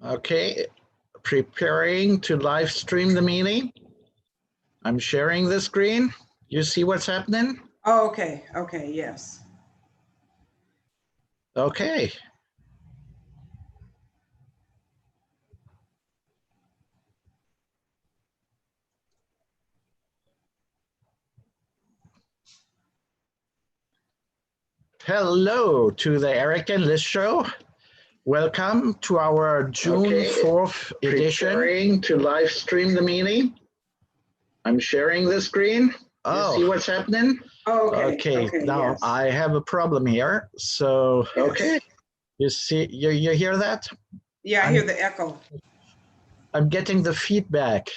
Okay, preparing to live stream the meeting. I'm sharing the screen. You see what's happening? Oh, okay. Okay. Yes. Okay. Hello to the Eric and Liz show. Welcome to our June 4th edition. Preparing to live stream the meeting. I'm sharing the screen. You see what's happening? Oh, okay. Okay, now yes. I have a problem here. So, Yes. okay. You see, you hear that? Yeah, I hear the echo. I'm getting the feedback.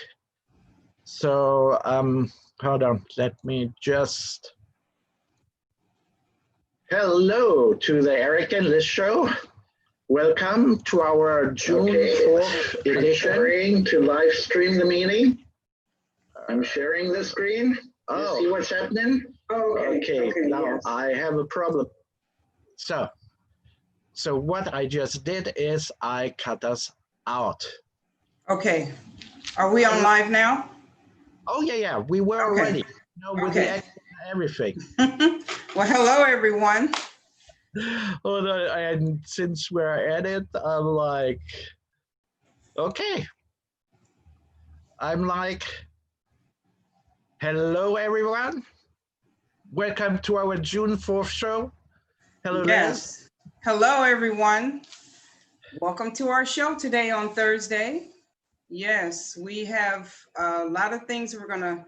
So, hold on, let me just. Hello to the Eric and Liz show. Welcome to our June 4th edition. Preparing to live stream the meeting. I'm sharing the screen. You see what's happening? Oh, Okay, now yes. I have a problem. So what I just did is I cut us out. Okay. Are we on live now? Oh, yeah, we were already. With the action and everything. Well, hello, everyone. Oh, no, and since we're at it, I'm like, okay. I'm like, hello, everyone. Welcome to our June 4th show. Hello, Yes. Liz. Hello, everyone. Welcome to our show today on Thursday. Yes, we have a lot of things we're going to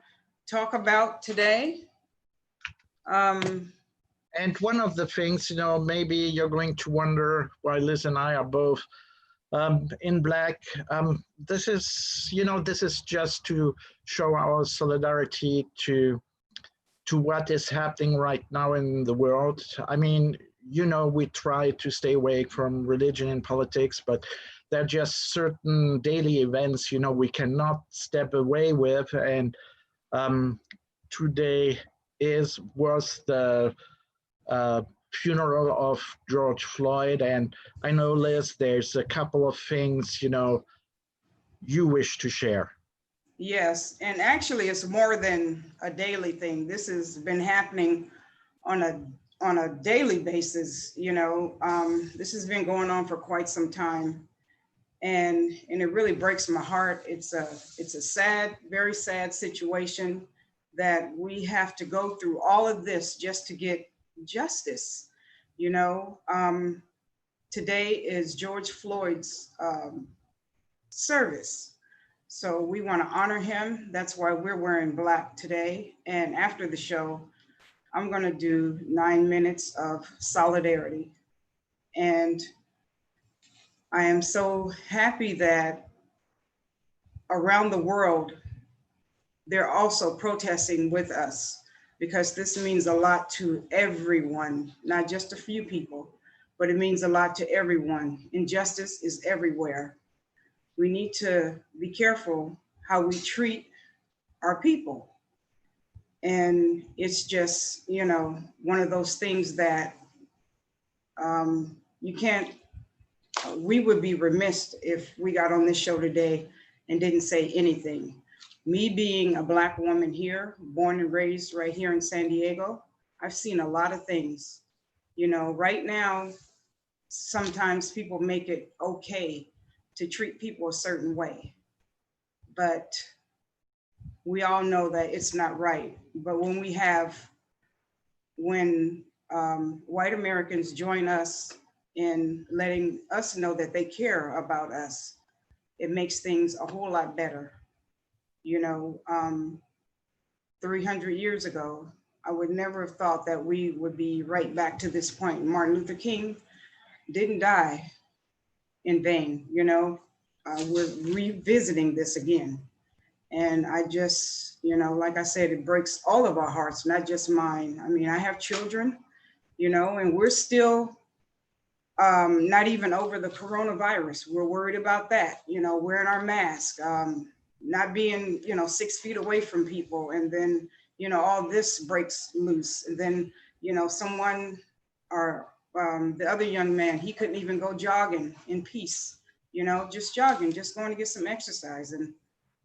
talk about today. And one of the things, maybe you're going to wonder why Liz and I are both in black. This is just to show our solidarity to what is happening right now in the world. I mean, we try to stay away from religion and politics, but there are just certain daily events, we cannot step away with. And today was the funeral of George Floyd. And I know, Liz, there's a couple of things, you wish to share. Yes, and actually it's more than a daily thing. This has been happening on a daily basis, this has been going on for quite some time. And it really breaks my heart. It's a sad, very sad situation that we have to go through all of this just to get justice. Today is George Floyd's service. So we want to honor him. That's why we're wearing black today. And after the show, I'm going to do 9 minutes of solidarity. And I am so happy that around the world, they're also protesting with us, because this means a lot to everyone, not just a few people, but it means a lot to everyone. Injustice is everywhere. We need to be careful how we treat our people. And it's just, one of those things that you can't, we would be remiss if we got on this show today and didn't say anything. Me being a Black woman here, born and raised right here in San Diego, I've seen a lot of things. Right now, sometimes people make it okay to treat people a certain way, but we all know that it's not right. But when white Americans join us in letting us know that they care about us, it makes things a whole lot better. 300 years ago, I would never have thought that we would be right back to this point. Martin Luther King didn't die in vain, we're revisiting this again. And I just, like I said, it breaks all of our hearts, not just mine. I mean, I have children, and we're still not even over the coronavirus. We're worried about that, wearing our mask, not being, 6 feet away from people. And then, all this breaks loose. And then, someone, or the other young man, he couldn't even go jogging in peace, you know, just jogging, just going to get some exercise. And,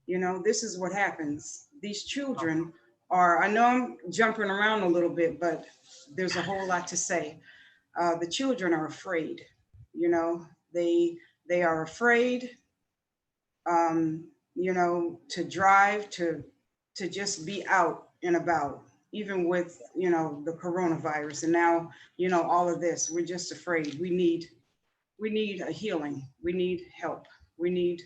you know, this is what happens. These children are, I know I'm jumping around a little bit, but there's a whole lot to say. The children are afraid, you know, they are afraid, you know, to drive, to just be out and about, even with, you know, the coronavirus and now, you know, all of this. We're just afraid. We need a healing. We need help. We need,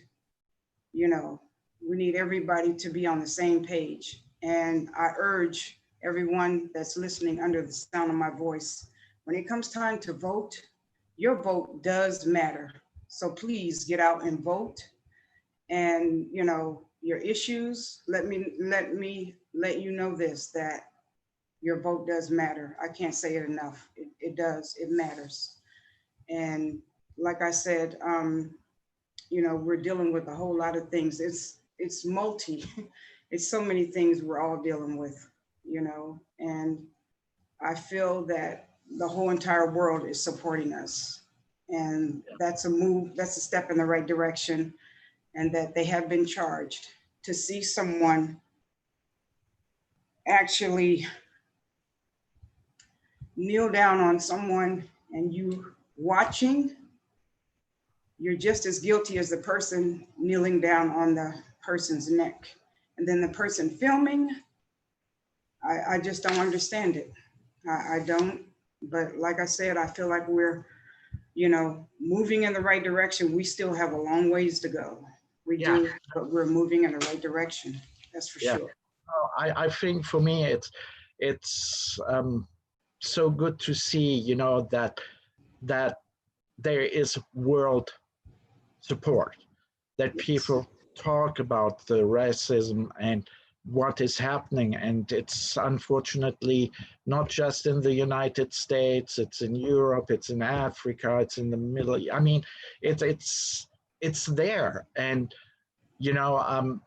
you know, we need everybody to be on the same page. And I urge everyone that's listening under the sound of my voice, when it comes time to vote, your vote does matter. So please get out and vote. And, you know, your issues, let let you know this, that your vote does matter. I can't say it enough. It does, it matters. And like I said, you know, we're dealing with a whole lot of things. It's multi, it's so many things we're all dealing with, you know, and I feel that the whole entire world is supporting us. And that's a move, that's a step in the right direction, and that they have been charged. To see someone actually kneel down on someone and you watching, you're just as guilty as the person kneeling down on the person's neck. And then the person filming, I just don't understand it. I don't, but like I said, I feel like we're, you know, moving in the right direction. We still have a long ways to go. We do, but we're moving in the right direction. That's for sure. Oh, I think for me, it's so good to see, you know, that there is world support, that people talk about the racism and what is happening. And it's unfortunately not just in the United States, it's in Europe, it's in Africa, it's in the Middle East. I mean, it's there. And, you know,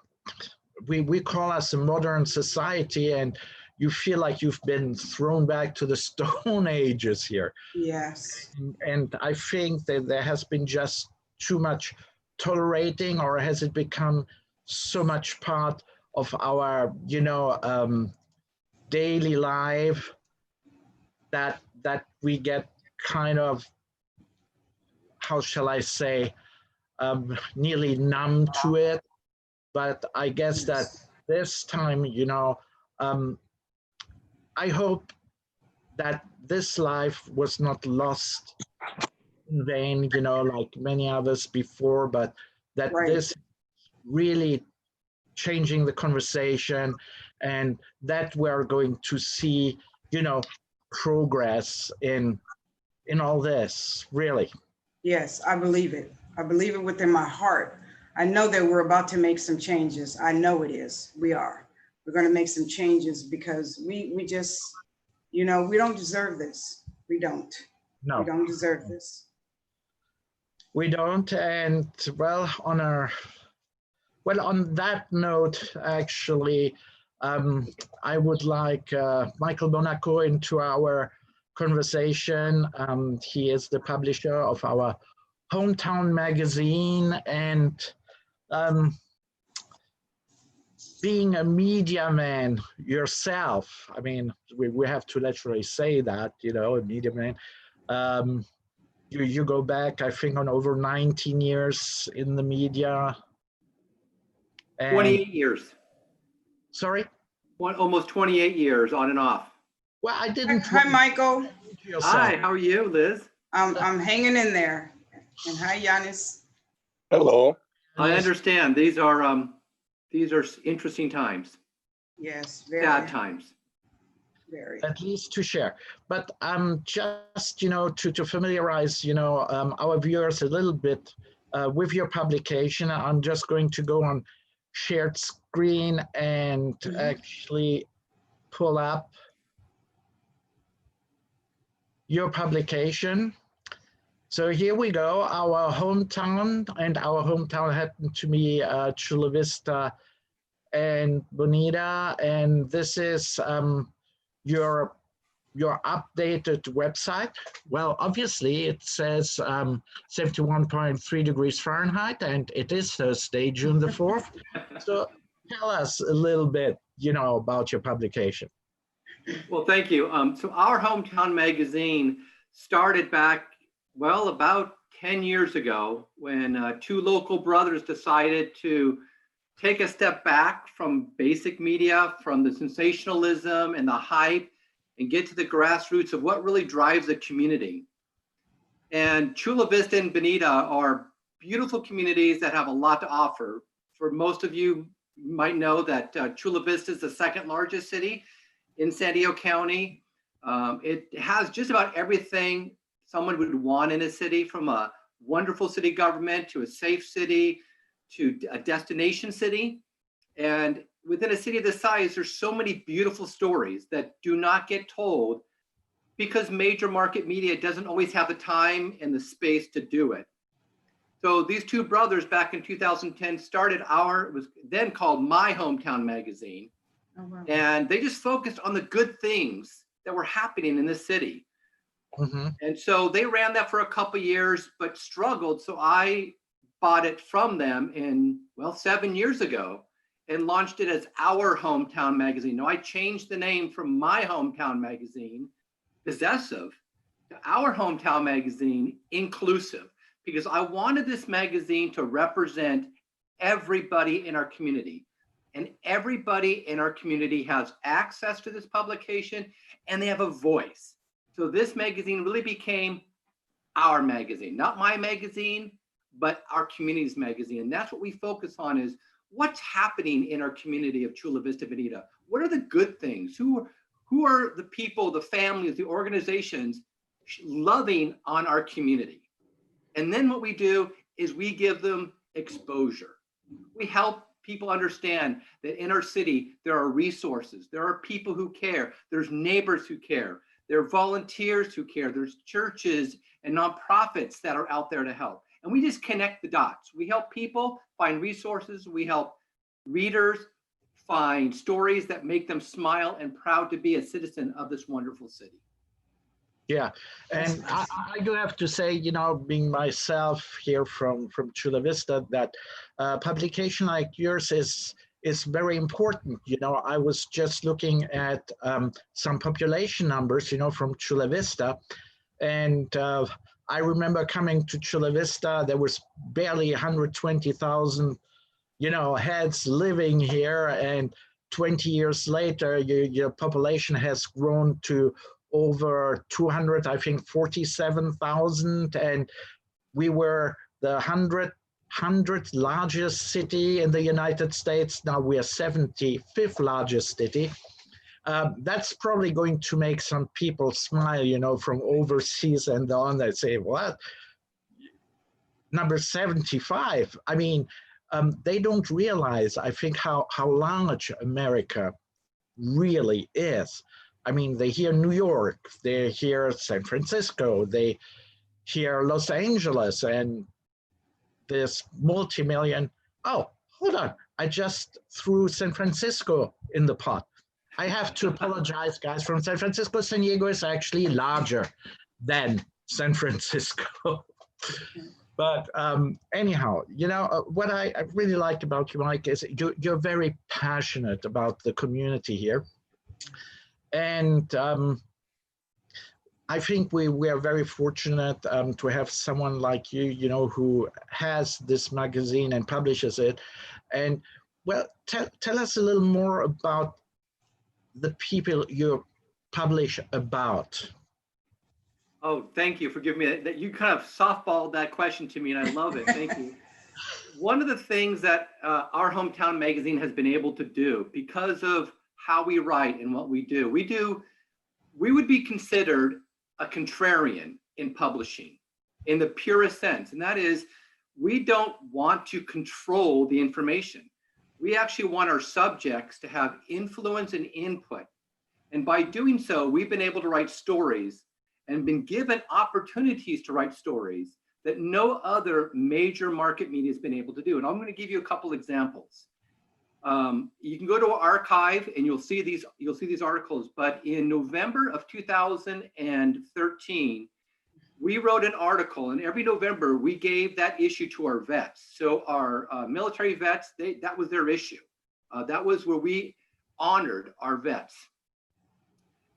we call us a modern society, and you feel like you've been thrown back to the Stone Ages here. Yes. And I think that there has been just too much tolerating, or has it become so much part of our, you know, daily life that we get kind of, how shall I say, nearly numb to it. But I guess that this time, you know, I hope that this life was not lost in vain, you know, like many others before, but that this really changing the conversation, and that we're going to see, you know, progress in all this, really. Yes, I believe it. I believe it within my heart. I know that we're about to make some changes. I know it is. We are. We're going to make some changes because we just, you know, we don't deserve this. We don't. No. We don't deserve this. We don't. And well, on that note, actually, I would like Michael Monaco into our conversation. He is the publisher of our hometown magazine, and being a media man yourself, I mean, we have to literally say that, you know, a media man. You go back, I think, on over 19 years in the media. 28 years. Sorry? Almost 28 years on and off. Well, I didn't. Hi, Michael. Hi, how are you, Liz? I'm hanging in there. And hi, Giannis. Hello. I understand. These are interesting times. Yes, very. Sad times. Very. At least to share. But just, you know, to familiarize, you know, our viewers a little bit with your publication, I'm just going to go on shared screen and actually pull up your publication. So here we go, our hometown, and our hometown happened to be Chula Vista and Bonita, and this is your your updated website? Well, obviously it says 71.3 degrees Fahrenheit, and it is Thursday, June the 4th. So tell us a little bit, about your publication. Well, thank you. So our hometown magazine started back, well, about 10 years ago when two local brothers decided to take a step back from basic media, from the sensationalism and the hype, and get to the grassroots of what really drives a community. And Chula Vista and Bonita are beautiful communities that have a lot to offer. For most of you might know that Chula Vista is the second largest city in San Diego County. It has just about everything someone would want in a city, from a wonderful city government to a safe city to a destination city. And within a city of this size, there's so many beautiful stories that do not get told because major market media doesn't always have the time and the space to do it. So these two brothers back in 2010 started it was then called My Hometown Magazine. Oh, wow. And they just focused on the good things that were happening in this city. Mm-hmm. And so they ran that for a couple of years, but struggled. So I bought it from them 7 years ago and launched it as Our Hometown Magazine. Now I changed the name from My Hometown Magazine, Possessive, to Our Hometown Magazine, Inclusive, because I wanted this magazine to represent everybody in our community. And everybody in our community has access to this publication and they have a voice. So this magazine really became our magazine, not my magazine, but our community's magazine. And that's what we focus on, is what's happening in our community of Chula Vista Bonita. What are the good things? Who are the people, the families, the organizations loving on our community? And then what we do is we give them exposure. We help people understand that in our city, there are resources, there are people who care, there's neighbors who care, there are volunteers who care, there's churches and nonprofits that are out there to help. And we just connect the dots. We help people find resources, we help readers find stories that make them smile and proud to be a citizen of this wonderful city. Yeah, and I do have to say, being myself here from Chula Vista, that publication like yours is very important. I was just looking at some population numbers, from Chula Vista, and I remember coming to Chula Vista, there was barely 120,000, heads living here, and 20 years later, your population has grown to over 200, I think 47,000, and we were the 100th largest city in the United States. Now we are 75th largest city. That's probably going to make some people smile, from overseas and on. They say, what? Number 75. I mean, they don't realize, I think, how large America really is. I mean, they hear New York, they hear San Francisco, they hear Los Angeles, and this multi-million. Oh, hold on. I just threw San Francisco in the pot. I have to apologize, guys, from San Francisco. San Diego is actually larger than San Francisco. But anyhow, what I really like about you, Mike, is you're very passionate about the community here. And I think we are very fortunate to have someone like you, who has this magazine and publishes it. And well, tell us a little more about the people you publish about. Oh, thank you for giving me that. You kind of softballed that question to me, and I love it. Thank you. One of the things that our hometown magazine has been able to do, because of how we write and what we would be considered a contrarian in publishing in the purest sense. And that is, we don't want to control the information. We actually want our subjects to have influence and input. And by doing so, we've been able to write stories and been given opportunities to write stories that no other major market media has been able to do. And I'm going to give you a couple examples. You can go to our archive and you'll see these articles. But in November of 2013, we wrote an article, and every November we gave that issue to our vets. So our military vets, that was their issue. That was where we honored our vets.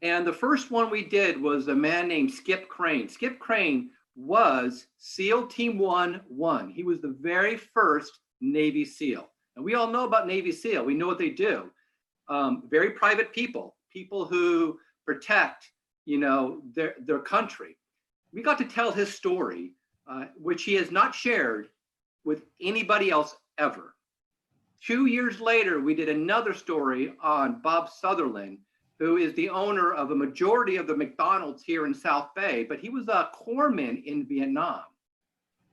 And the first one we did was a man named Skip Crane. Skip Crane was SEAL Team 1-1. He was the very first Navy SEAL. And we all know about Navy SEAL. We know what they do. Very private people who protect, their country. We got to tell his story, which he has not shared with anybody else ever. 2 years later, we did another story on Bob Sutherland, who is the owner of a majority of the McDonald's here in South Bay, but he was a corpsman in Vietnam,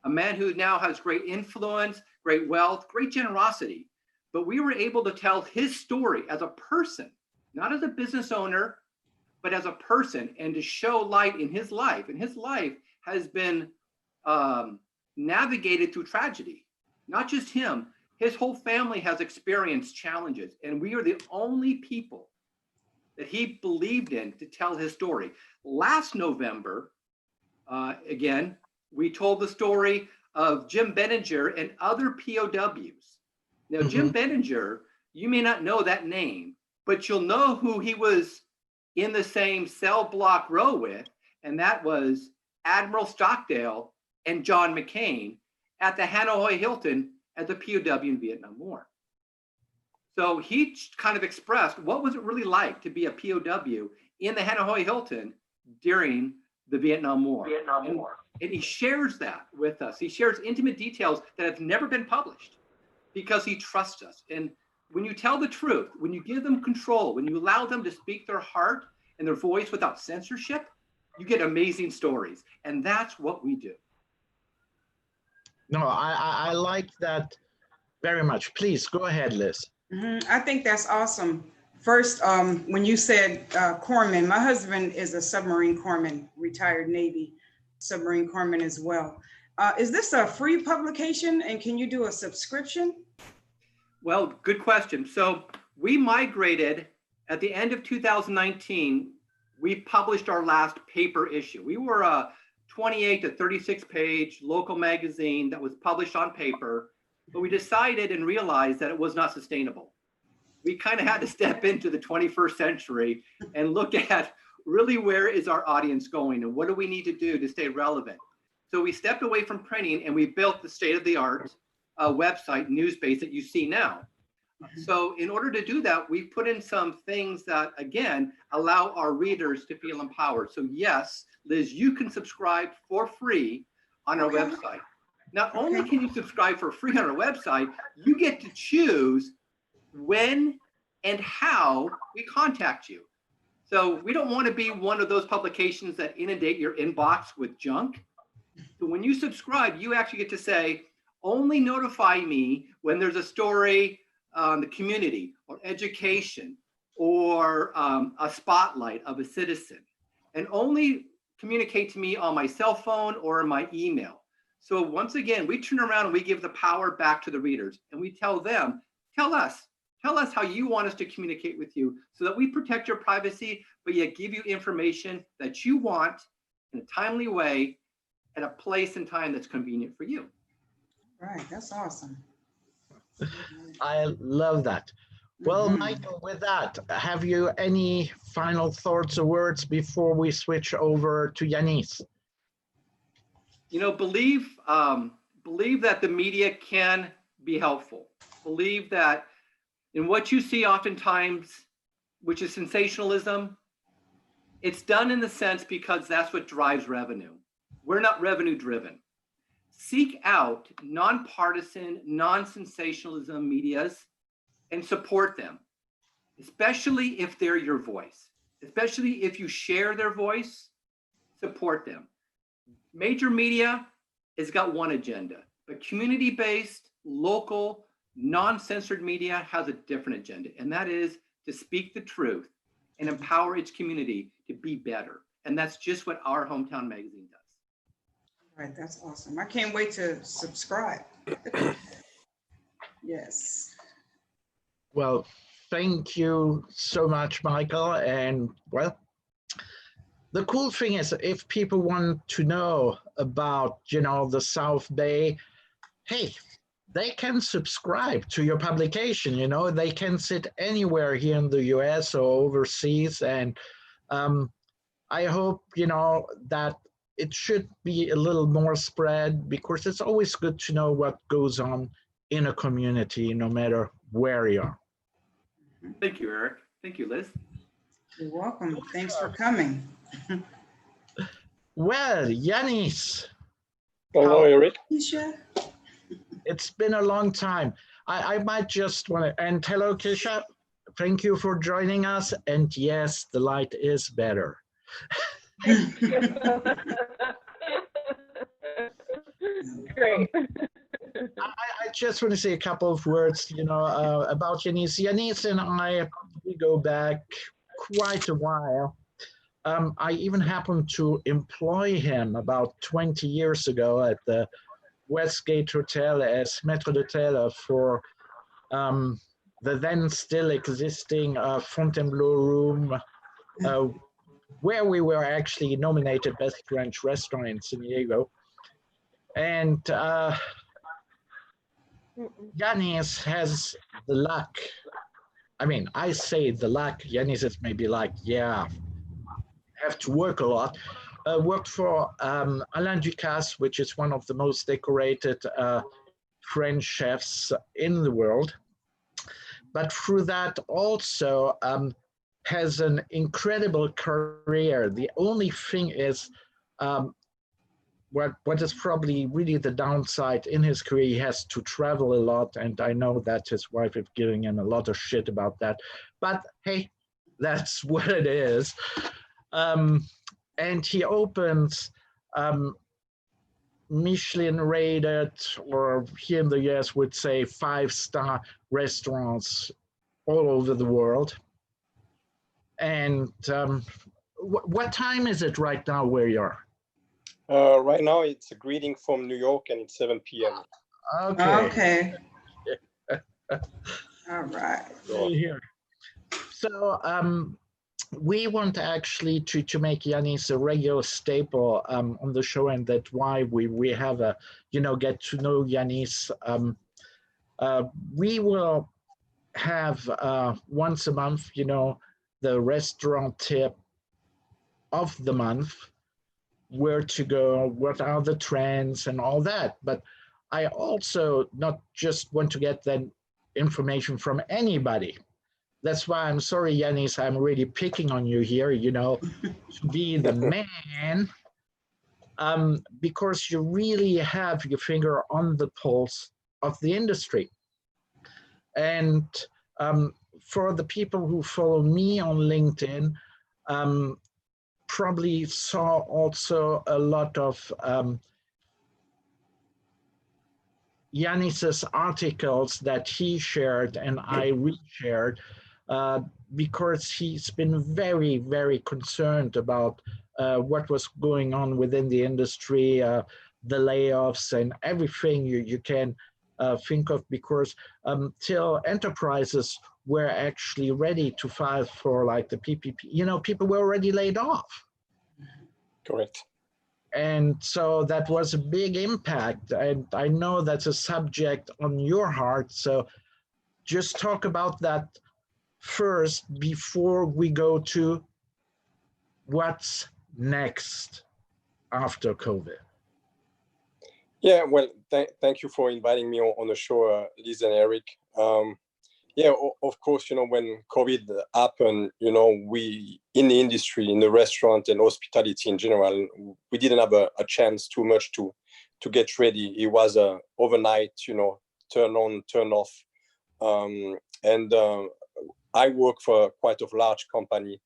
a man who now has great influence, great wealth, great generosity. But we were able to tell his story as a person, not as a business owner, but as a person, and to show light in his life. And his life has been navigated through tragedy. Not just him, his whole family has experienced challenges. And we are the only people that he believed in to tell his story. Last November, again, we told the story of Jim Benninger and other POWs. Now, Jim Benninger, you may not know that name, but you'll know who he was in the same cell block row with, and that was Admiral Stockdale and John McCain at the Hanoi Hilton as a POW in Vietnam War. So he kind of expressed what was it really like to be a POW in the Hanoi Hilton during the Vietnam War. And he shares that with us. He shares intimate details that have never been published because he trusts us. And when you tell the truth, when you give them control, when you allow them to speak their heart and their voice without censorship, you get amazing stories. And that's what we do. No, I like that very much. Please go ahead, Liz. I think that's awesome. First, when you said corpsman, my husband is a submarine corpsman, retired Navy submarine corpsman as well. Is this a free publication, and can you do a subscription? Well, good question. So we migrated at the end of 2019. We published our last paper issue. We were a 28 to 36 page local magazine that was published on paper, but we decided and realized that it was not sustainable. We kind of had to step into the 21st century and look at really where is our audience going and what do we need to do to stay relevant. So we stepped away from printing and we built the state-of-the-art website, Newspace, that you see now. So in order to do that, we put in some things that, again, allow our readers to feel empowered. So yes, Liz, you can subscribe for free on our website. Not only can you subscribe for free on our website, you get to choose when and how we contact you. So we don't want to be one of those publications that inundate your inbox with junk. So when you subscribe, you actually get to say, only notify me when there's a story on the community or education or a spotlight of a citizen, and only communicate to me on my cell phone or in my email. So once again, we turn around and we give the power back to the readers and we tell them, tell us how you want us to communicate with you so that we protect your privacy, but yet give you information that you want in a timely way at a place and time that's convenient for you. Right, that's awesome. I love that. Well, Michael, with that, have you any final thoughts or words before we switch over to Yanis? Believe that the media can be helpful. Believe that in what you see oftentimes, which is sensationalism, it's done in the sense because that's what drives revenue. We're not revenue driven. Seek out nonpartisan, non-sensationalism medias and support them, especially if they're your voice, especially if you share their voice, support them. Major media has got one agenda, but community-based, local, non-censored media has a different agenda, and that is to speak the truth and empower its community to be better. And that's just what our hometown magazine does. Right, that's awesome. I can't wait to subscribe. Yes. Well, thank you so much, Michael. And well, the cool thing is if people want to know about, the South Bay, hey, they can subscribe to your publication. They can sit anywhere here in the US or overseas. And I hope, that it should be a little more spread, because it's always good to know what goes on in a community, no matter where you are. Thank you, Eric. Thank you, Liz. You're welcome. Thanks for coming. Well, Yanis, Hello, Eric. Keisha? it's been a long time. I might just want to, and hello, Kisha. Thank you for joining us. And yes, the light is better. Great. I just want to say a couple of words, about Yanis. Yanis and I, we go back quite a while. I even happened to employ him about 20 years ago at the Westgate Hotel as maître d'hôtel for the then still existing Fontainebleau room, where we were actually nominated Best French Restaurant in San Diego. And Yanis has the luck. I mean, I say the luck. Yanis is maybe like, yeah, have to work a lot. Worked for Alain Ducasse, which is one of the most decorated French chefs in the world. But through that also has an incredible career. The only thing is, what is probably really the downside in his career, he has to travel a lot, and I know that his wife is giving him a lot of shit about that, but hey, that's what it is. And he opens Michelin rated, or here in the US would say 5-star restaurants all over the world. And what time is it right now where you are? Right now, it's a greeting from New York, and it's 7 p.m. Okay. All right. Here. So we want actually to make Yanis a regular staple on the show, and that's why we have a, get to know Yanis. We will have once a month, the restaurant tip of the month, where to go, what are the trends and all that. But I also not just want to get that information from anybody. That's why I'm sorry, Yanis, I'm really picking on you here, to be the man, because you really have your finger on the pulse of the industry. And for the people who follow me on LinkedIn, probably saw also a lot of Yanis's articles that he shared and I reshared, because he's been very, very concerned about what was going on within the industry, the layoffs and everything you can think of, because till enterprises were actually ready to file for like the PPP, people were already laid off. Correct. And so that was a big impact. And I know that's a subject on your heart. So just talk about that first before we go to what's next after COVID. Yeah, well, thank you for inviting me on the show, Liz and Eric. Yeah, of course, when COVID happened, we in the industry, in the restaurant and hospitality in general, we didn't have a chance too much to get ready. It was a overnight, turn on, turn off. And I work for quite a large company.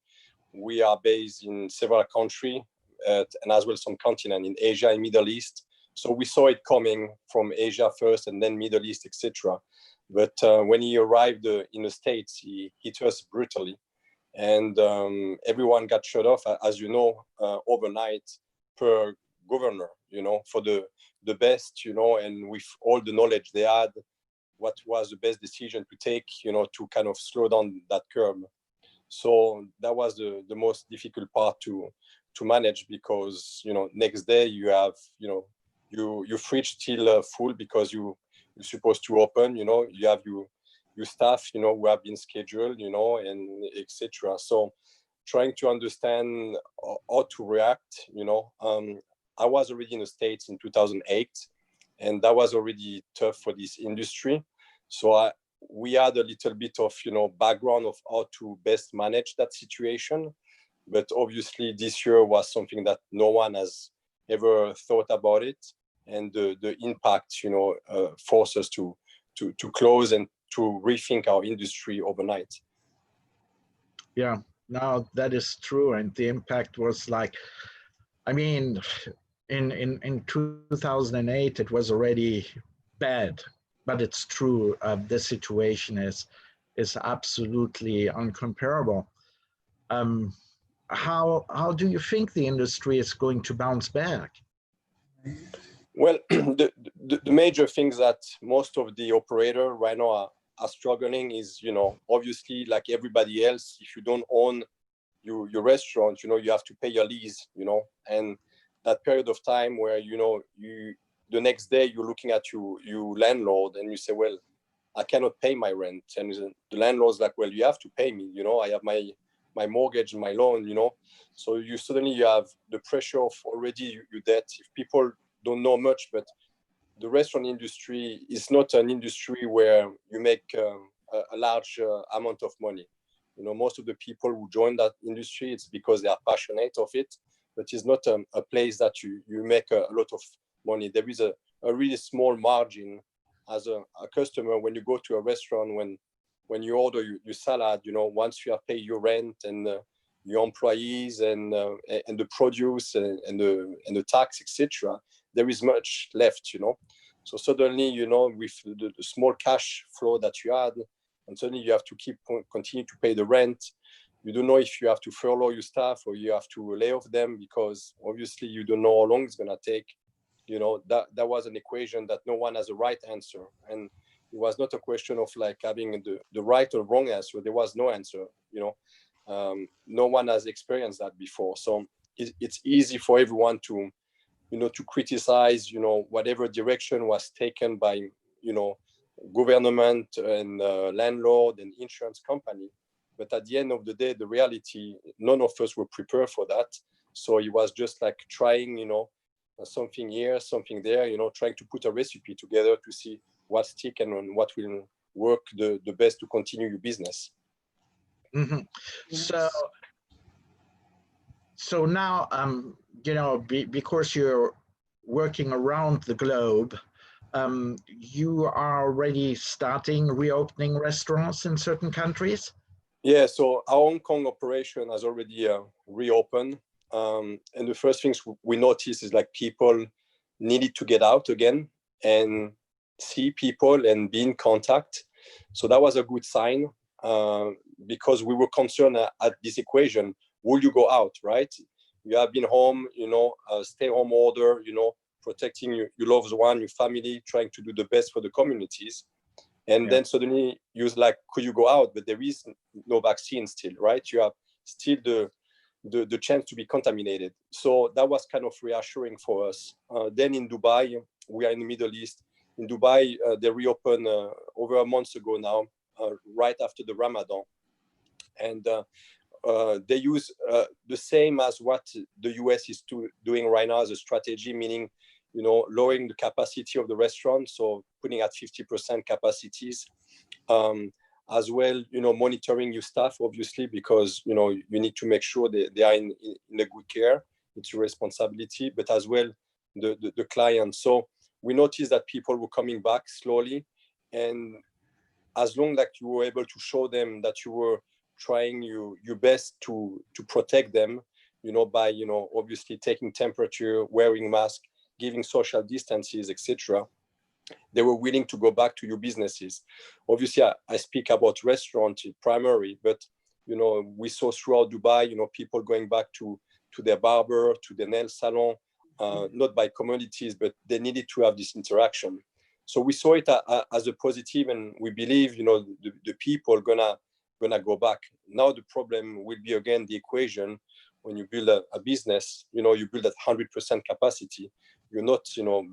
We are based in several countries and as well some continent in Asia and Middle East. So we saw it coming from Asia first and then Middle East, etc. But when he arrived in the States, he hit us brutally. And everyone got shut off, as you know, overnight per governor, for the best, and with all the knowledge they had, what was the best decision to take, to kind of slow down that curve. So that was the most difficult part to manage, because next day you have your fridge still full because you're supposed to open. You have your staff who have been scheduled, and etc. So trying to understand how to react. I was already in the States in 2008, and that was already tough for this industry. So we had a little bit of background of how to best manage that situation. But obviously this year was something that no one has ever thought about it, and the impact forced us to close and to rethink our industry overnight. Yeah, no, that is true. And the impact was like, I mean, in 2008 it was already bad, but it's true. The situation is absolutely uncomparable. How do you think the industry is going to bounce back? Well, the major things that most of the operator right now are struggling is, obviously, like everybody else, if you don't own your restaurant, you have to pay your lease, and that period of time where, the next day you're looking at your landlord and you say, well, I cannot pay my rent. And the landlord's like, well, you have to pay me, I have my mortgage and my loan, So you suddenly have the pressure of already your debt. If people don't know much, but the restaurant industry is not an industry where you make a large amount of money. Most of the people who join that industry, it's because they are passionate of it, but it's not a place that you make a lot of money. There is a really small margin as a customer when you go to a restaurant, when you order your salad, once you have paid your rent and your employees and the produce and the tax, etc., there is much left, So suddenly, with the small cash flow that you had, and suddenly you have to continue to pay the rent. You don't know if you have to furlough your staff or you have to lay off them, because obviously you don't know how long it's going to take. That was an equation that no one has a right answer. And it was not a question of like having the right or wrong answer. There was no answer, no one has experienced that before. So it's easy for everyone to criticize, whatever direction was taken by, government and landlord and insurance company. But at the end of the day, the reality, none of us were prepared for that. So it was just like trying, something here, something there, trying to put a recipe together to see what stick and what will work the best to continue your business. Mm-hmm. So now, because you're working around the globe, you are already starting reopening restaurants in certain countries? Yeah, so our Hong Kong operation has already reopened. And the first things we noticed is like people needed to get out again and see people and be in contact. So that was a good sign, because we were concerned at this equation. Will you go out, right? You have been home, stay home order, protecting your loved one, your family, trying to do the best for the communities. And then suddenly you was like, could you go out? But there is no vaccine still, right? You have still the chance to be contaminated. So that was kind of reassuring for us. Then in Dubai, we are in the Middle East. In Dubai, they reopened over a month ago now, right after the Ramadan. And they use the same as what the US is doing right now as a strategy, meaning, lowering the capacity of the restaurant, so putting at 50% capacities, as well, monitoring your staff, obviously, because, you need to make sure they are in a good care. It's your responsibility, but as well, the client. So we noticed that people were coming back slowly, and as long as you were able to show them that you were trying your best to protect them, by, obviously taking temperature, wearing mask, giving social distances, etc., they were willing to go back to your businesses. Obviously, I speak about restaurants primarily, but, we saw throughout Dubai, people going back to their barber, to their nail salon, not by commodities, but they needed to have this interaction. So we saw it as a positive, and we believe, the people gonna go back. Now the problem will be again the equation. When you build a business, you build at 100% capacity. You're not,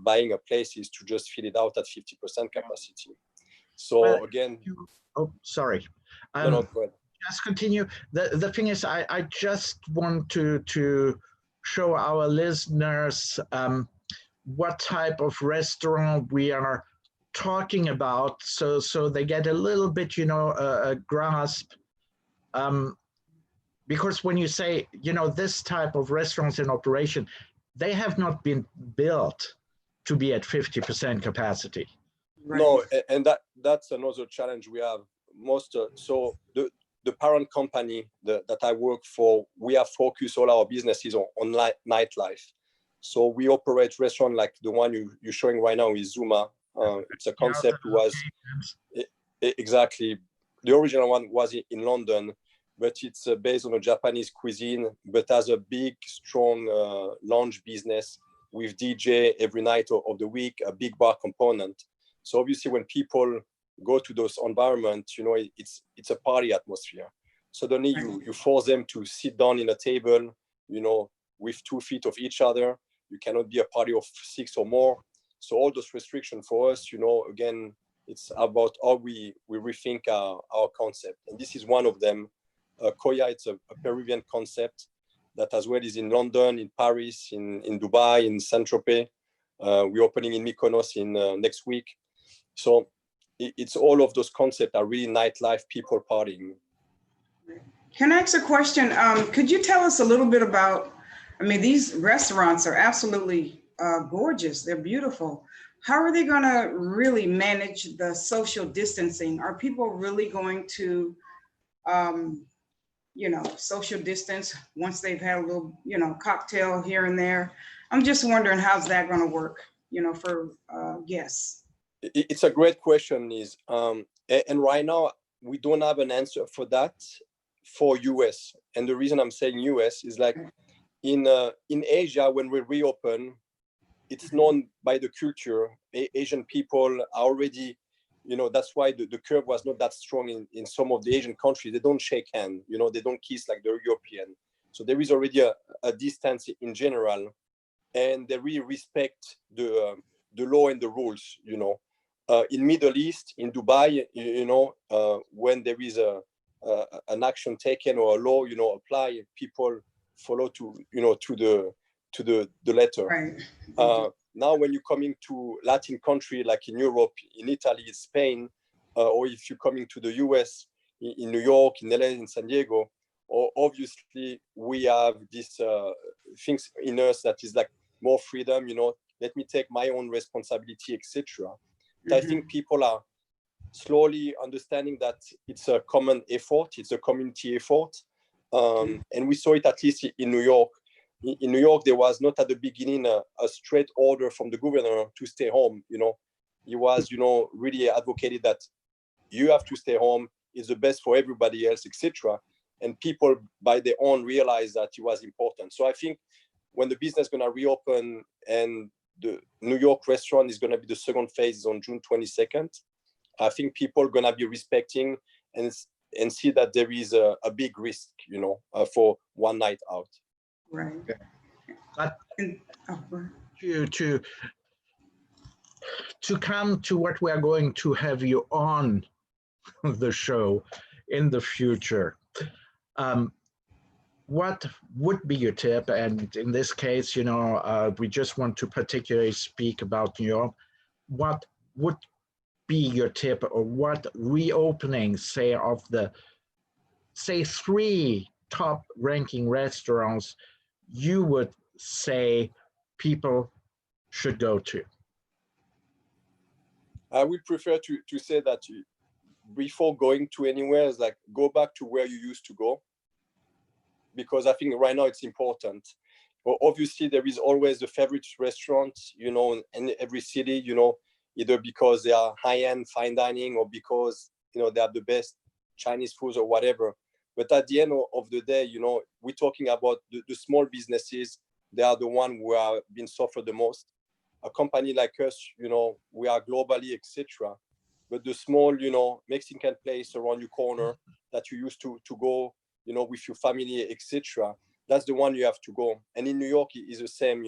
buying a places to just fill it out at 50% capacity. So Well, again, oh, sorry. no, go ahead. Just continue. The thing is, I just want to show our listeners what type of restaurant we are talking about, so they get a little bit, a grasp. Because when you say, this type of restaurants in operation, they have not been built to be at 50% capacity. Right. No, and that's another challenge we have. So the parent company that I work for, we have focused all our businesses on nightlife. So we operate restaurant like the one you're showing right now is Zuma. It's a concept exactly. The original one was in London, but it's based on a Japanese cuisine, but has a big, strong lounge business with DJ every night of the week, a big bar component. So obviously when people go to those environments, it's a party atmosphere. Suddenly you force them to sit down in a table, with 2 feet of each other. You cannot be a party of 6 or more. So all those restrictions for us, again, it's about how we rethink our concept. And this is one of them. Koya, it's a Peruvian concept that as well is in London, in Paris, in Dubai, in Saint-Tropez. We're opening in Mykonos in next week. So it's all of those concepts are really nightlife, people partying. Can I ask a question? Could you tell us a little bit about, these restaurants are absolutely gorgeous. They're beautiful. How are they going to really manage the social distancing? Are people really going to, social distance once they've had a little, cocktail here and there? I'm just wondering how's that going to work, for guests? It's a great question, Liz. And right now we don't have an answer for that for US. And the reason I'm saying US is like in Asia, when we reopen, it's known by the culture. Asian people are already, that's why the curve was not that strong in some of the Asian countries. They don't shake hands, they don't kiss like the European. So there is already a distance in general, and they really respect the law and the rules, in Middle East, in Dubai, when there is an action taken or a law, apply, people follow to the letter. Right. Now, when you're coming to Latin country, like in Europe, in Italy, Spain, or if you're coming to the US, in New York, in LA, in San Diego, or obviously we have these things in us that is like more freedom, let me take my own responsibility, etc. I think people are slowly understanding that it's a common effort, it's a community effort. And we saw it at least in New York. In New York, there was not at the beginning a straight order from the governor to stay home. He was, really advocated that you have to stay home, it's the best for everybody else, etc. And people by their own realized that it was important. So I think when the business is going to reopen and the New York restaurant is going to be the second phase on June 22nd, I think people are going to be respecting and see that there is a big risk, for one night out. Right. But to come to what we are going to have you on the show in the future, what would be your tip? And in this case, we just want to particularly speak about New York. What would be your tip, or what reopening, say, of the, 3 top ranking restaurants you would say people should go to? I would prefer to say that before going to anywhere, is like go back to where you used to go, because I think right now it's important. Well, obviously there is always a favorite restaurant, in every city, either because they are high-end fine dining or because, they have the best Chinese foods or whatever. But at the end of the day, we're talking about the small businesses. They are the ones who are being suffered the most. a company like us, we are globally, etc. But the small, Mexican place around your corner that you used to go, with your family, etc. That's the one you have to go. And in New York, it is the same,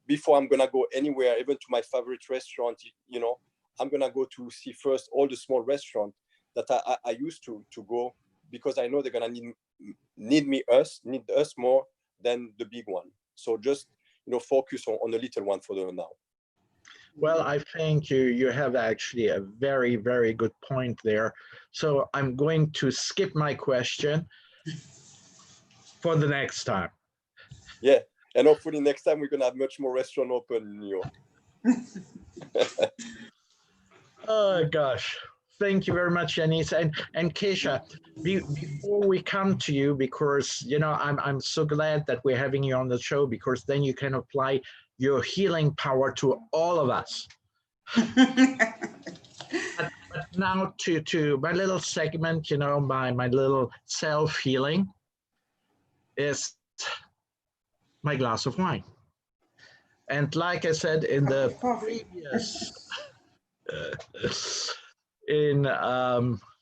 Before I'm gonna go anywhere, even to my favorite restaurant, I'm gonna go to see first all the small restaurants that I used to go, because I know they're gonna need us more than the big one. So just focus on the little one for the now. Well, I think you have actually a very, very good point there. So I'm going to skip my question for the next time. Yeah, and hopefully next time we're gonna have much more restaurant open in New York. Oh gosh, thank you very much, Janice and Keisha. Before we come to you, because I'm so glad that we're having you on the show, because then you can apply your healing power to all of us. but now to my little segment, my little self healing is my glass of wine. And like I said in the previous,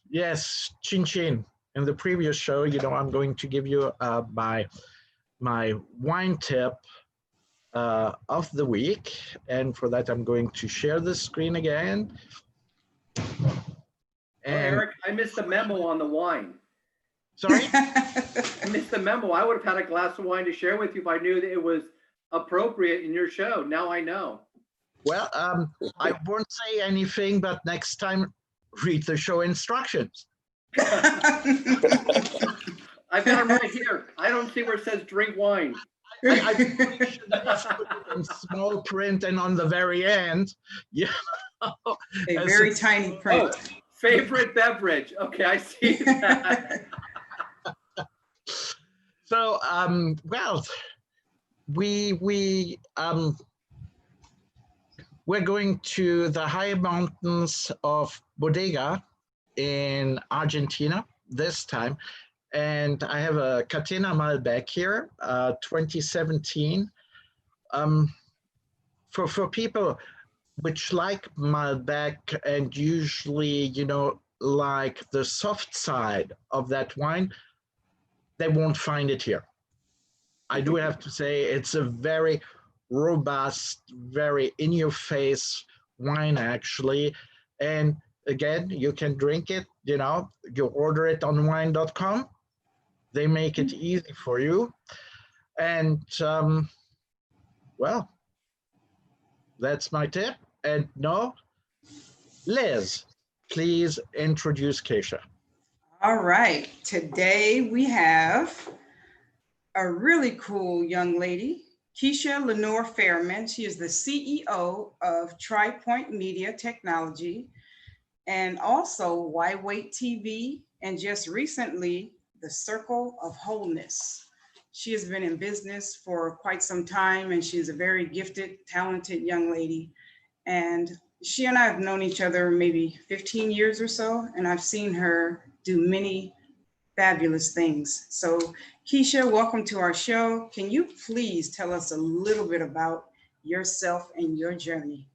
yes, chin chin. In the previous show, I'm going to give you my wine tip of the week, and for that I'm going to share the screen again. And Eric, I missed the memo on the wine. Sorry? I missed the memo. I would have had a glass of wine to share with you if I knew that it was appropriate in your show. Now I know. Well, I won't say anything, but next time read the show instructions. I've got them right here. I don't see where it says drink wine. I should have put it in small print and on the very end. Yeah. A very tiny print. Oh, favorite beverage. Okay, I see that. So, well, we're going to the high mountains of Bodega in Argentina this time. And I have a Catena Malbec here, 2017. For people which like Malbec and usually, like the soft side of that wine, they won't find it here. I do have to say it's a very robust, very in-your-face wine, actually. And again, you can drink it, you order it on wine.com. They make it easy for you. And, well, that's my tip. And no, Liz, please introduce Keisha. All right. Today we have a really cool young lady, Keisha Lenore Fairman. She is the CEO of TriPoint Media Technology and also Why Wait TV, and just recently, the Circle of Wholeness. She has been in business for quite some time, and she's a very gifted, talented young lady. And she and I have known each other maybe 15 years or so, and I've seen her do many fabulous things. So Keisha, welcome to our show. Can you please tell us a little bit about yourself and your journey?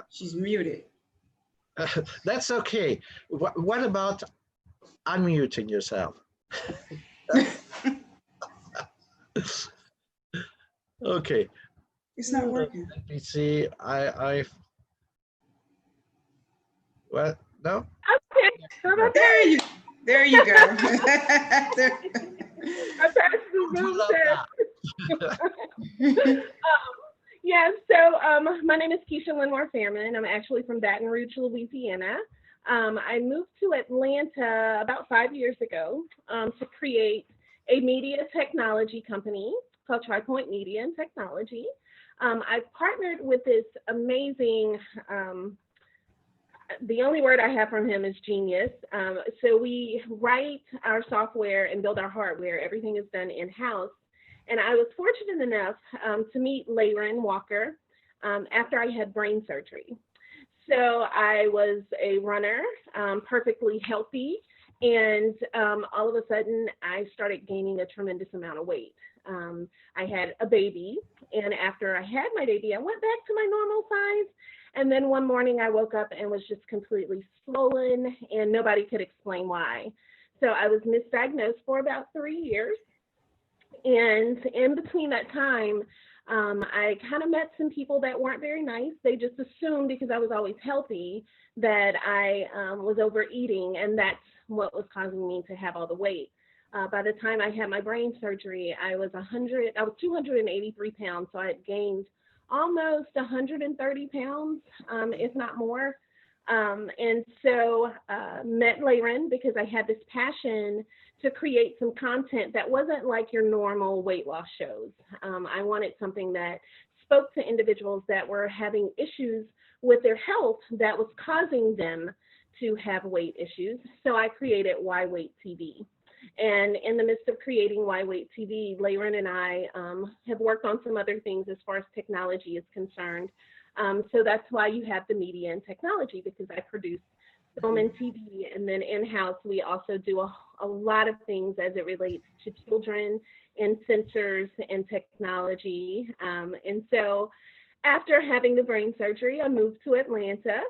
She's muted. That's okay. What about unmuting yourself? Okay. It's not working. Let me see. What? No? Okay. There you go. There. I passed the Zoom test. Yeah, so my name is Keisha Lenore Fairman. I'm actually from Baton Rouge, Louisiana. I moved to Atlanta about 5 years ago to create a media technology company called TriPoint Media and Technology. I've partnered with this amazing, the only word I have from him is genius. So we write our software and build our hardware. Everything is done in-house. And I was fortunate enough to meet Layron Walker after I had brain surgery. So I was a runner, perfectly healthy, and all of a sudden I started gaining a tremendous amount of weight. I had a baby, and after I had my baby, I went back to my normal size. And then one morning I woke up and was just completely swollen, and nobody could explain why. So I was misdiagnosed for about 3 years. And in between that time, I kind of met some people that weren't very nice. They just assumed because I was always healthy that I was overeating, and that's what was causing me to have all the weight. By the time I had my brain surgery, I was 283 pounds, so I had gained almost 130 pounds, if not more. And so met Layron because I had this passion to create some content that wasn't like your normal weight loss shows. I wanted something that spoke to individuals that were having issues with their health that was causing them to have weight issues. So I created Why Weight TV. And in the midst of creating Why Weight TV, Layron and I have worked on some other things as far as technology is concerned. So that's why you have the media and technology, because I produce film and TV, and then in-house we also do a lot of things as it relates to children and sensors and technology. And so after having the brain surgery, I moved to Atlanta,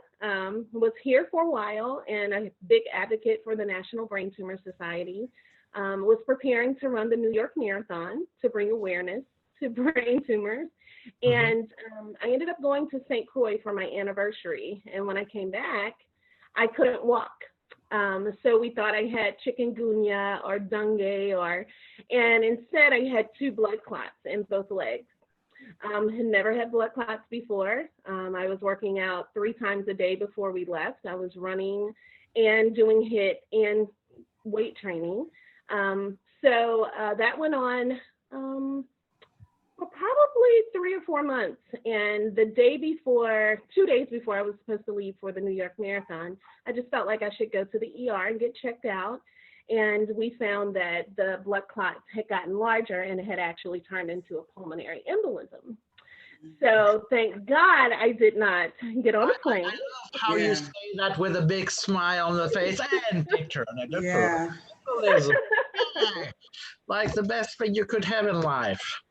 was here for a while, and a big advocate for the National Brain Tumor Society, was preparing to run the New York Marathon to bring awareness to brain tumors. And I ended up going to St. Croix for my anniversary. And when I came back, I couldn't walk. So we thought I had chikungunya or dengue, and instead I had 2 blood clots in both legs. Had never had blood clots before. I was working out 3 times a day before we left. I was running and doing HIIT and weight training. So that went on for probably 3 or 4 months. And the day before, 2 days before I was supposed to leave for the New York Marathon, I just felt like I should go to the ER and get checked out. And we found that the blood clots had gotten larger and it had actually turned into a pulmonary embolism. So thank God I did not get on a plane. I love how you say that with a big smile on the face and picture on it. Yeah. Embolism. Yeah. Like the best thing you could have in life.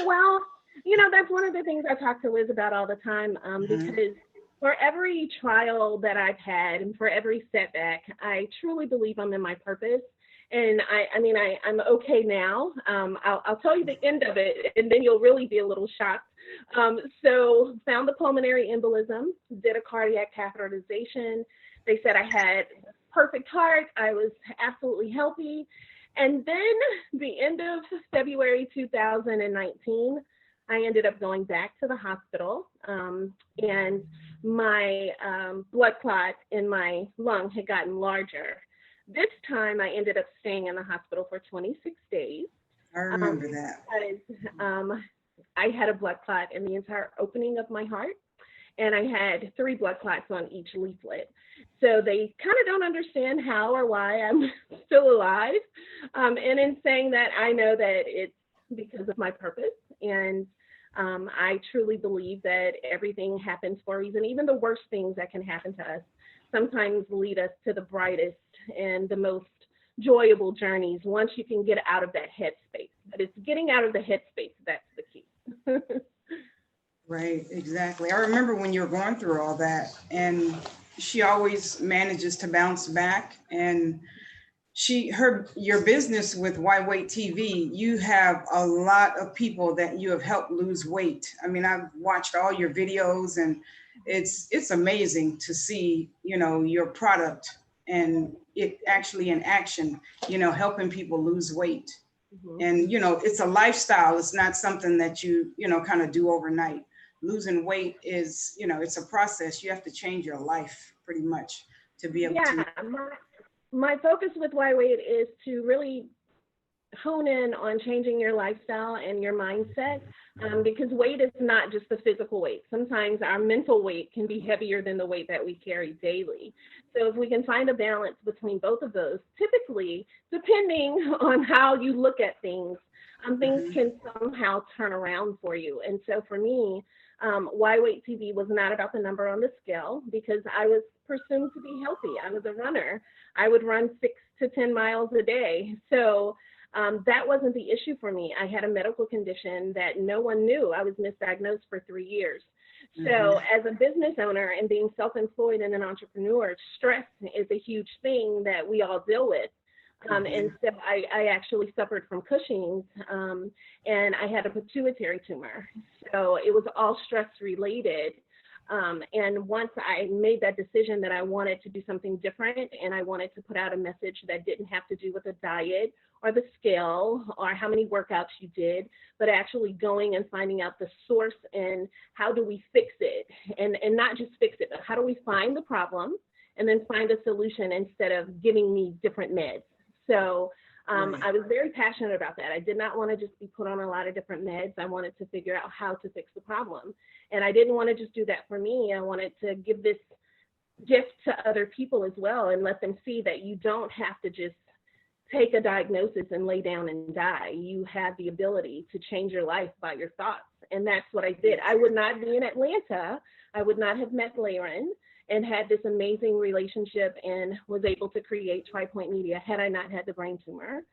Well, you know, that's one of the things I talk to Liz about all the time, because for every trial that I've had and for every setback, I truly believe I'm in my purpose. And I'm okay now. I'll tell you the end of it, and then you'll really be a little shocked. So found the pulmonary embolism, did a cardiac catheterization. They said I had perfect heart. I was absolutely healthy. And then the end of February 2019, I ended up going back to the hospital, and my blood clot in my lung had gotten larger. This time I ended up staying in the hospital for 26 days. I remember that. Because I had a blood clot in the entire opening of my heart, and I had 3 blood clots on each leaflet. So they kind of don't understand how or why I'm still alive. And in saying that, I know that it's because of my purpose. And I truly believe that everything happens for a reason. Even the worst things that can happen to us sometimes lead us to the brightest and the most enjoyable journeys once you can get out of that headspace. But it's getting out of the headspace that's the key. Right, exactly. I remember when you were going through all that, and she always manages to bounce back. And your business with Why Weight TV, you have a lot of people that you have helped lose weight. I mean, I've watched all your videos, and it's amazing to see, you know, your product and it actually in action, you know, helping people lose weight. And, you know, it's a lifestyle. It's not something that you know, kind of do overnight. Losing weight is, you know, it's a process. You have to change your life pretty much to be able to. My focus with Why Weight is to really hone in on changing your lifestyle and your mindset, because weight is not just the physical weight. Sometimes our mental weight can be heavier than the weight that we carry daily. So if we can find a balance between both of those, typically, depending on how you look at things, things can somehow turn around for you. And so for me, Why Weight TV was not about the number on the scale, because I was presumed to be healthy. I was a runner. I would run 6 to 10 miles a day. So that wasn't the issue for me. I had a medical condition that no one knew. I was misdiagnosed for 3 years. So as a business owner and being self-employed and an entrepreneur, stress is a huge thing that we all deal with. And so I actually suffered from Cushing's, and I had a pituitary tumor. So it was all stress related. And once I made that decision that I wanted to do something different and I wanted to put out a message that didn't have to do with a diet or the scale or how many workouts you did, but actually going and finding out the source and how do we fix it, and not just fix it, but how do we find the problem and then find a solution instead of giving me different meds. So I was very passionate about that. I did not want to just be put on a lot of different meds. I wanted to figure out how to fix the problem. And I didn't want to just do that for me. I wanted to give this gift to other people as well and let them see that you don't have to just take a diagnosis and lay down and die. You have the ability to change your life by your thoughts. And that's what I did. I would not be in Atlanta. I would not have met Laren and had this amazing relationship and was able to create TriPoint Media had I not had the brain tumor.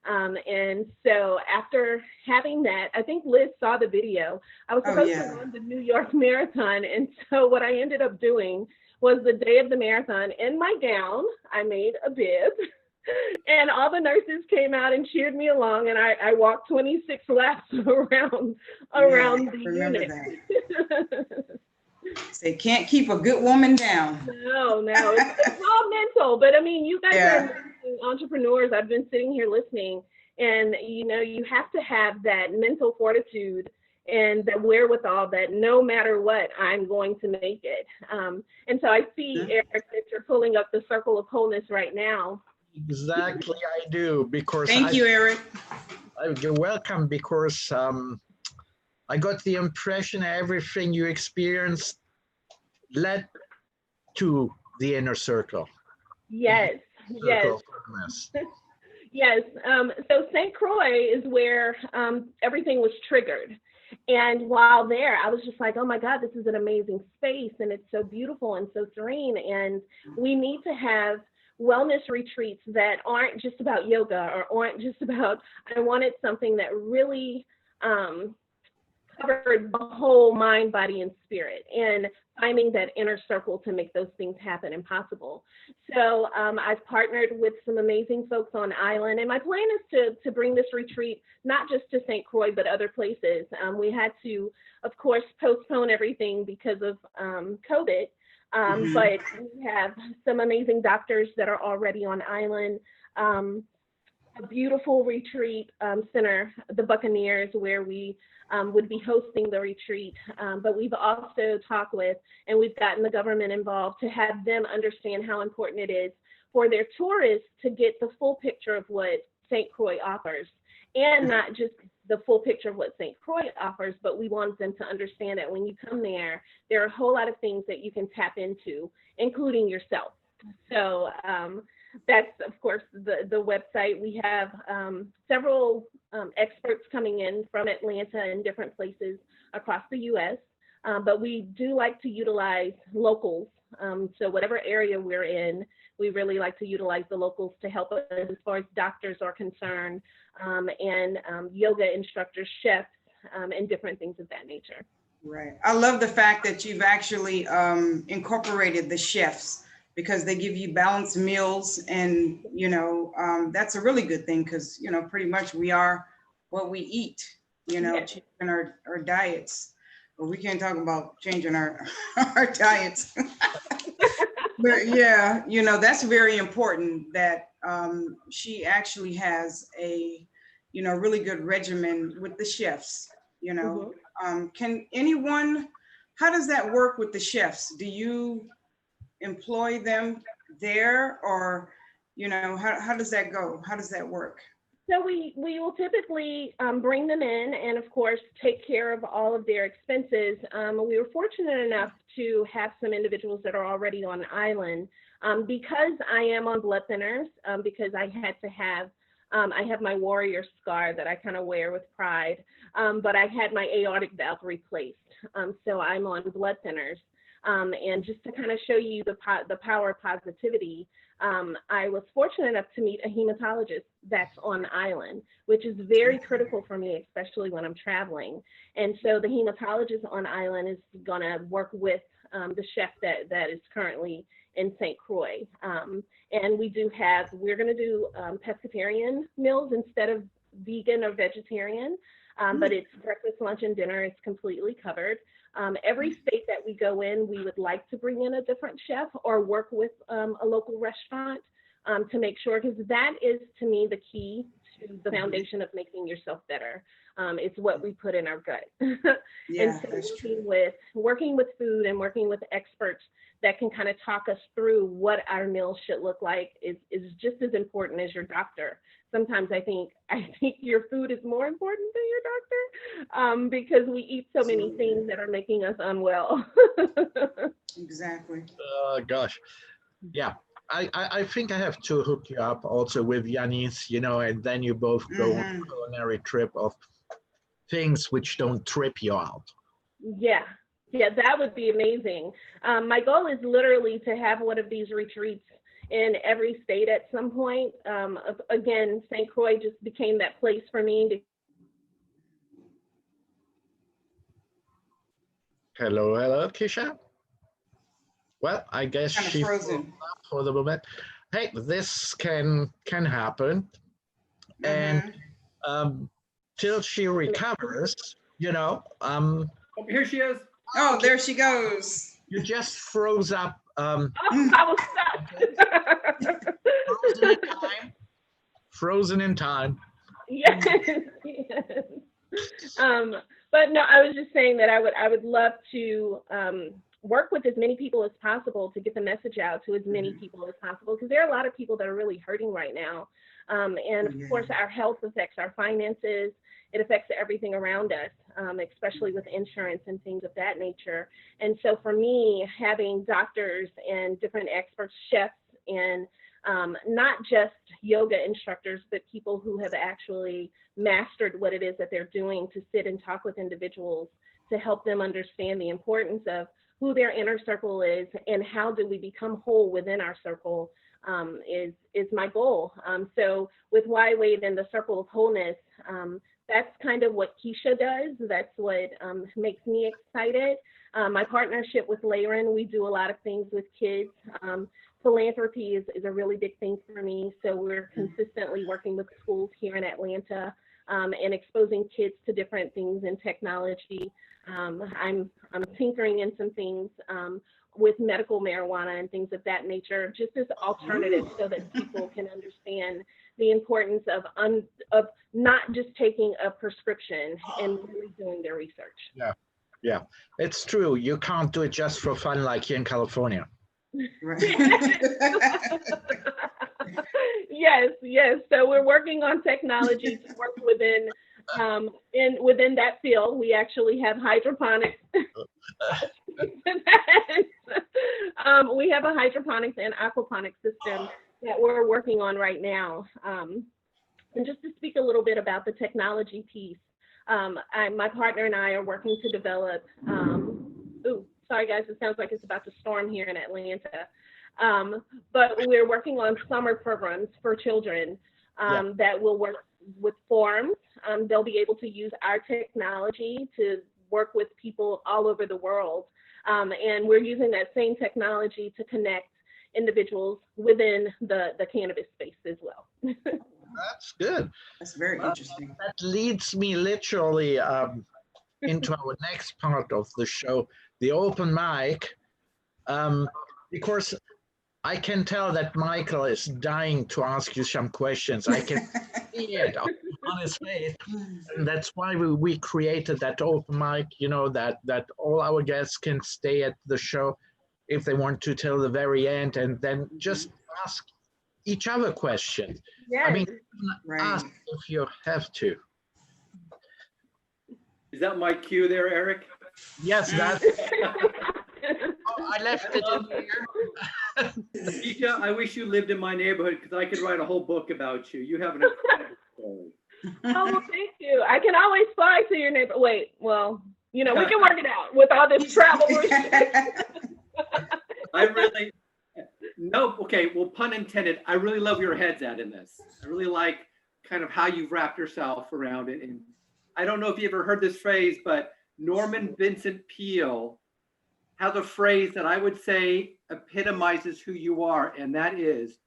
And so after having that, I think Liz saw the video. I was supposed to run the New York Marathon. And so what I ended up doing was the day of the marathon, in my gown, I made a bib. And all the nurses came out and cheered me along, and I walked 26 laps around the unit. They can't keep a good woman down. No, it's all mental. But I mean, you guys are entrepreneurs. I've been sitting here listening, and you have to have that mental fortitude and the wherewithal that no matter what, I'm going to make it. And so I see, Eric, that you're pulling up the circle of wholeness right now. Exactly, I do, because thank you, Eric. You're welcome, because I got the impression everything you experienced led to the inner circle. Yes, yes. Yes, so St. Croix is where everything was triggered. And while there, I was just like, oh my God, this is an amazing space, and it's so beautiful and so serene. And we need to have wellness retreats that aren't just about yoga or aren't just about, I wanted something that really covered the whole mind, body, and spirit, and finding that inner circle to make those things happen and possible. So I've partnered with some amazing folks on island, and my plan is to bring this retreat not just to St. Croix, but other places. We had to, of course, postpone everything because of COVID, but we have some amazing doctors that are already on island. A beautiful retreat center, the Buccaneers, where we would be hosting the retreat. But we've also talked with, and we've gotten the government involved to have them understand how important it is for their tourists to get the full picture of what St. Croix offers, and not just the full picture of what St. Croix offers, but we want them to understand that when you come there, there are a whole lot of things that you can tap into, including yourself. So that's, of course, the website. We have several experts coming in from Atlanta and different places across the U.S., but we do like to utilize locals. So whatever area we're in, we really like to utilize the locals to help us as far as doctors are concerned, and yoga instructors, chefs, and different things of that nature. Right. I love the fact that you've actually incorporated the chefs, because they give you balanced meals, and that's a really good thing, because pretty much we are what we eat, changing our diets. But we can't talk about changing our diets. But yeah, that's very important that she actually has a really good regimen with the chefs. Can anyone, how does that work with the chefs? Do you employ them there, or how does that go? How does that work? So we will typically bring them in and, of course, take care of all of their expenses. We were fortunate enough to have some individuals that are already on island. Because I am on blood thinners, because I had to have, I have my warrior scar that I kind of wear with pride, but I had my aortic valve replaced. So I'm on blood thinners. And just to kind of show you the power of positivity, I was fortunate enough to meet a hematologist that's on island, which is very critical for me, especially when I'm traveling. And so the hematologist on island is going to work with the chef that is currently in St. Croix. And we're going to do pescatarian meals instead of vegan or vegetarian, but it's breakfast, lunch, and dinner. It's completely covered. Every state that we go in, we would like to bring in a different chef or work with a local restaurant to make sure, because that is, to me, the key to the foundation of making yourself better. It's what we put in our gut. Yeah, and so working with food and working with experts that can kind of talk us through what our meals should look like is just as important as your doctor. Sometimes I think your food is more important than your doctor, because we eat so many things that are making us unwell. Exactly. Gosh, yeah. I think I have to hook you up also with Yanis, and then you both go on a culinary trip of things which don't trip you out. Yeah, that would be amazing. My goal is literally to have one of these retreats in every state at some point. Again, St. Croix just became that place for me. Hello, Kisha. Well, I guess Kind of she frozen. for the moment. Hey, this can happen, and till she recovers, Oh, here she is. Oh, there she goes. you just froze up. I was stuck. Frozen in time. Yes. But no, I was just saying that I would love to work with as many people as possible to get the message out to as many people as possible, because there are a lot of people that are really hurting right now. And of course, our health affects our finances. It affects everything around us, especially with insurance and things of that nature. And so for me, having doctors and different experts, chefs, and not just yoga instructors, but people who have actually mastered what it is that they're doing, to sit and talk with individuals to help them understand the importance of who their inner circle is and how do we become whole within our circle, is my goal. So with Why Wait and the Circle of Wholeness, that's kind of what Keisha does. That's what makes me excited. My partnership with Layron, we do a lot of things with kids. Philanthropy is a really big thing for me. So we're consistently working with schools here in Atlanta and exposing kids to different things in technology. I'm tinkering in some things with medical marijuana and things of that nature, just as alternatives, so that people can understand the importance of not just taking a prescription and really doing their research. Yeah, it's true. You can't do it just for fun like here in California. Right. Yes. So we're working on technology to work within that field. We actually have hydroponics. We have a hydroponics and aquaponics system that we're working on right now. And just to speak a little bit about the technology piece, my partner and I are working to develop. Sorry guys, it sounds like it's about to storm here in Atlanta. But we're working on summer programs for children that will work with forums. They'll be able to use our technology to work with people all over the world. And we're using that same technology to connect individuals within the cannabis space as well. That's good. That's very interesting. That leads me literally into our next part of the show, the open mic, because I can tell that Michael is dying to ask you some questions. I can see it on his face. And that's why we created that open mic, that all our guests can stay at the show if they want to till the very end, and then just ask each other questions. Yes. I mean, Right. ask if you have to. Is that my cue there, Eric? Yes, that. I left it in here. Keisha, I wish you lived in my neighborhood because I could write a whole book about you. You have an incredible story. Oh, well, thank you. I can always fly to your neighbor. Wait, well, we can work it out with all this travel. I really, no, okay, well, pun intended. I really love your heads at in this. I really like kind of how you've wrapped yourself around it. And I don't know if you ever heard this phrase, but Norman Vincent Peale has a phrase that I would say epitomizes who you are. And that is,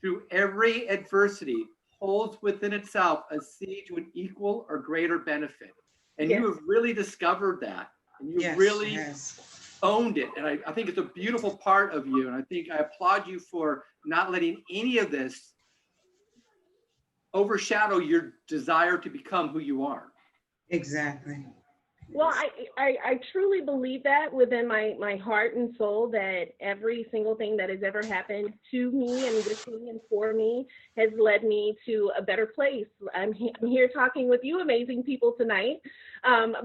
through every adversity holds within itself a seed to an equal or greater benefit. And Yes. you have really discovered that. And you Yes, really yes. owned it. And I think it's a beautiful part of you. And I think I applaud you for not letting any of this overshadow your desire to become who you are. Exactly. Well, I truly believe that within my heart and soul, that every single thing that has ever happened to me and with me and for me has led me to a better place. I'm here talking with you amazing people tonight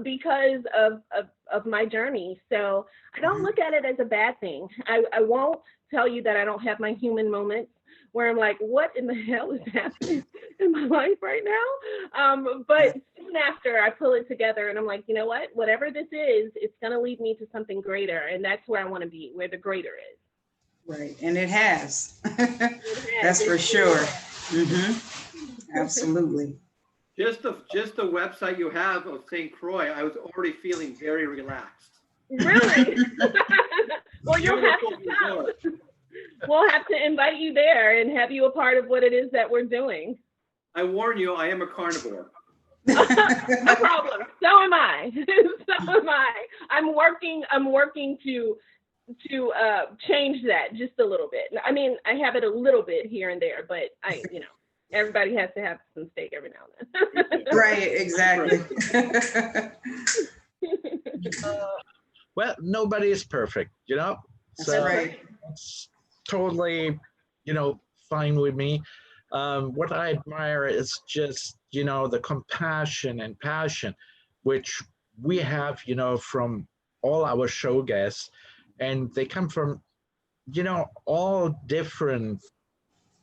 because of my journey. So I don't look at it as a bad thing. I won't tell you that I don't have my human moments where I'm like, what in the hell is happening in my life right now? But soon after, I pull it together and I'm like, you know what? Whatever this is, it's going to lead me to something greater. And that's where I want to be, where the greater is. Right. And it has. That's for sure. Absolutely. Just the website you have of St. Croix, I was already feeling very relaxed. Really? Well, you'll have to come. We'll have to invite you there and have you a part of what it is that we're doing. I warn you, I am a carnivore. No problem. So am I. So am I. I'm working to change that just a little bit. I mean, I have it a little bit here and there, but everybody has to have some steak every now and then. Right, exactly. Well, nobody is perfect, That's so right. it's totally, fine with me. What I admire is just, the compassion and passion, which we have, from all our show guests, and they come from, all different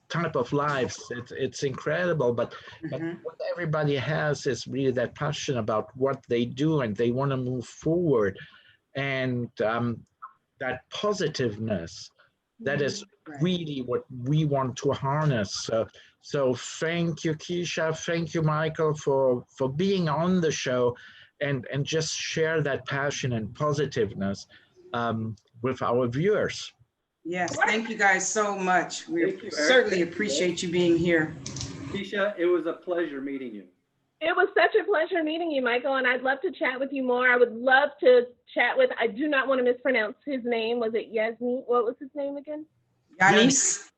type of lives. It's incredible, but what everybody has is really that passion about what they do, and they want to move forward, and that positiveness. That is really what we want to harness. So thank you, Keisha. Thank you, Michael, for being on the show and just share that passion and positiveness with our viewers. Yes, thank you guys so much. We certainly appreciate you being here. Keisha, it was a pleasure meeting you. It was such a pleasure meeting you, Michael, and I'd love to chat with you more. I would love to chat with, I do not want to mispronounce his name. Was it Yasmin? What was his name again? Yanis.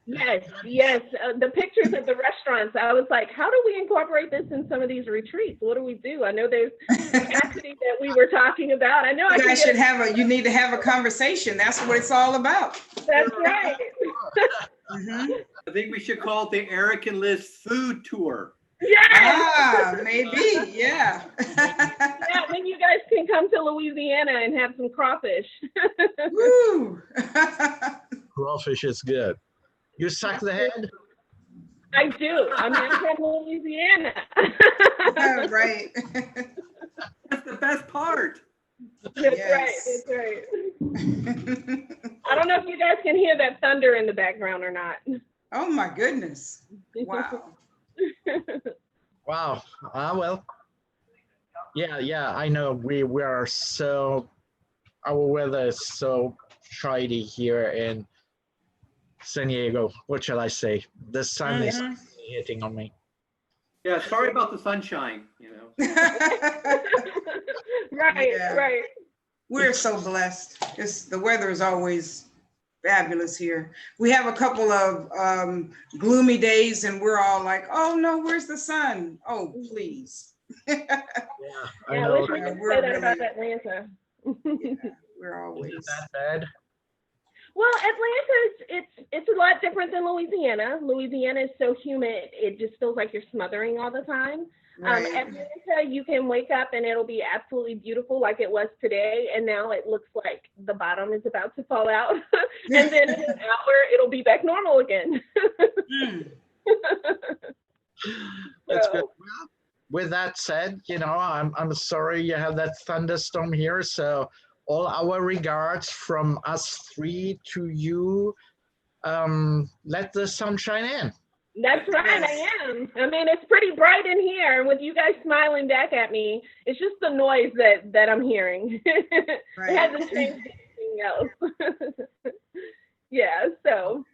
Yes. The pictures of the restaurants, I was like, how do we incorporate this in some of these retreats? What do we do? I know there's capacity that we were talking about. I know you guys should you need to have a conversation. That's what it's all about. That's right. I think we should call it the Eric and Lizz food tour. Yes. Maybe, yeah. Yeah, then you guys can come to Louisiana and have some crawfish. Woo. Crawfish is good. You suck the head? I do. I'm from Louisiana. Right. That's the best part. That's Yes. right. I don't know if you guys can hear that thunder in the background or not. Oh my goodness. Wow. Wow. Well. Yeah. I know we are so. Our weather is so shady here in San Diego. What shall I say? The sun is hitting on me. Yeah, sorry about the sunshine, Right. We're so blessed. The weather is always fabulous here. We have a couple of gloomy days and we're all like, oh no, where's the sun? Oh, please. I I know. wish we could say that about Atlanta. We're always. Is it that bad? Well, Atlanta, it's a lot different than Louisiana. Louisiana is so humid, it just feels like you're smothering all the time. Right. Atlanta, you can wake up and it'll be absolutely beautiful like it was today, and now it looks like the bottom is about to fall out. And then in an hour, it'll be back normal again. That's good. Well, with that said, I'm sorry you have that thunderstorm here. So all our regards from us three to you. Let the sun shine in. That's right, Yes. I am. I mean, it's pretty bright in here, and with you guys smiling back at me, it's just the noise that I'm hearing. It Right. hasn't changed anything else. Yeah, so.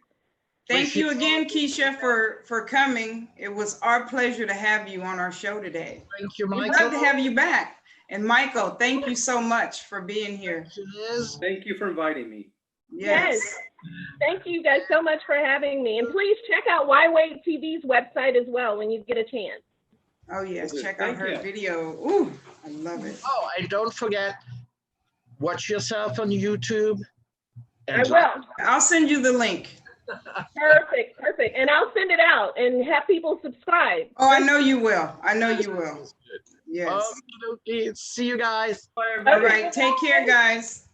Thank you again, Keisha, for coming. It was our pleasure to have you on our show today. Thank you, We'd Michael. love to have you back. And Michael, thank you so much for being here. Liz. Thank you for inviting me. Yes. Thank you guys so much for having me. And please check out Why Wait TV's website as well when you get a chance. Oh, yes. Check Thank out her you. video. Ooh, I love it. Oh, and don't forget, watch yourself on YouTube. I will. I'll send you the link. Perfect, perfect. And I'll send it out and have people subscribe. Oh, I know you will. I know you will. Yes. Okay, see you guys. All right. Take care, guys.